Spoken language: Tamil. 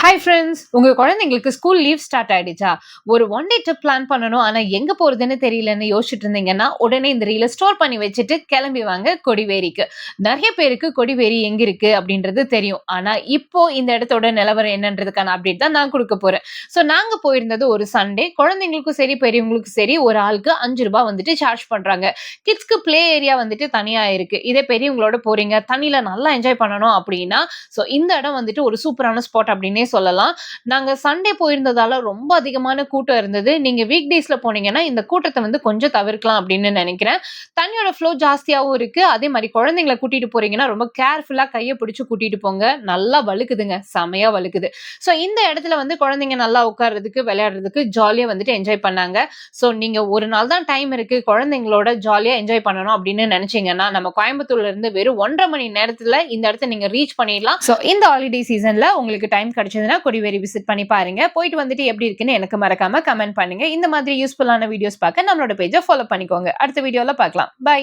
ஹாய் ஃப்ரெண்ட்ஸ், உங்க குழந்தைங்களுக்கு ஸ்கூல் லீவ் ஸ்டார்ட் ஆயிடுச்சா? ஒரு ஒன் டே ட்ரிப் பிளான் பண்ணணும். ஆனா எங்க போறதுன்னு தெரியலன்னு யோசிச்சுட்டு இருந்தீங்கன்னா, உடனே இந்த ரீல ஸ்டோர் பண்ணி வச்சுட்டு கிளம்பி வாங்க கொடிவேரிக்கு. நெறைய பேருக்கு கொடிவேரி எங்க இருக்கு அப்படின்றது தெரியும். ஆனா இப்போ இந்த இடத்தோட நிலவரம் என்னன்றதுக்கான அப்டேட் தான் நான் குடுக்க போறேன். நாங்க போயிருந்தது ஒரு சண்டே. குழந்தைங்களுக்கும் சரி, பெரியவங்களுக்கும் சரி ஒரு ஆளுக்கு ரூ. 5 வந்துட்டு சார்ஜ் பண்றாங்க. கிட்ஸ்க்கு ப்ளே ஏரியா வந்துட்டு தனியா இருக்கு. இதே பெரியவங்களோட போறீங்க, தண்ணில நல்லா என்ஜாய் பண்ணணும் அப்படின்னா, இந்த இடம் வந்துட்டு ஒரு சூப்பரான ஸ்பாட் அப்படின்னே சொல்லலாம். நாங்க சண்டே போயிருந்ததால ரொம்ப அதிகமான கூட்டம் இருந்தது. நீங்க வீக் டேஸ்ல போனீங்கன்னா, இந்த கூட்டத்த வந்து கொஞ்சம் தவிர்க்கலாம் அப்படின்னு நெனைக்கிறேன். தண்ணியோட ஃப்ளோ ஜாஸ்தியாவும் இருக்கு. அதே மாரி குழந்தைங்கள கூட்டிட்டு போறீங்கன்னா, ரொம்ப கேர்ஃபுல்லா கைய பிடிச்சு கூட்டிட்டு போங்க. நல்லா வழுக்குதுங்க. செமையா வழுக்குது. இந்த இடத்துல வந்து குழந்தைங்க நல்லா உட்கார்றதுக்கு, விளையாடுறதுக்கு ஜாலியா வந்துட்டு என்ஜாய் பண்ணாங்க. நீங்க ஒரு நாள் தான் டைம் இருக்கு. குழந்தைங்களோட ஜாலியா என்ஜாய் பண்ணணும் அப்படின்னு நெனைச்சீங்கன்னா, நம்ம கோயம்புத்தூர்ல இருந்து வெறும் 1 1/2 மணி நேரத்துல இந்த இடத்த நீங்க ரீச் பண்ணிடலாம். இந்த ஹாலிடே சீசன்ல உங்களுக்கு டைம் கிடைச்சதுன்னா கொடிவேரி விசிட் பண்ணி பாருங்க. போயிட்டு வந்துட்டு எப்படி இருக்குன்னு எனக்கு மறக்காம கமெண்ட் பண்ணுங்க. இந்த மாதிரி யூஸ்ஃபுல்லான வீடியோஸ் பார்க்க நம்மளோட பேஜ ஃபாலோ பண்ணிக்கோங்க. அடுத்த வீடியோல பார்க்கலாம். பை.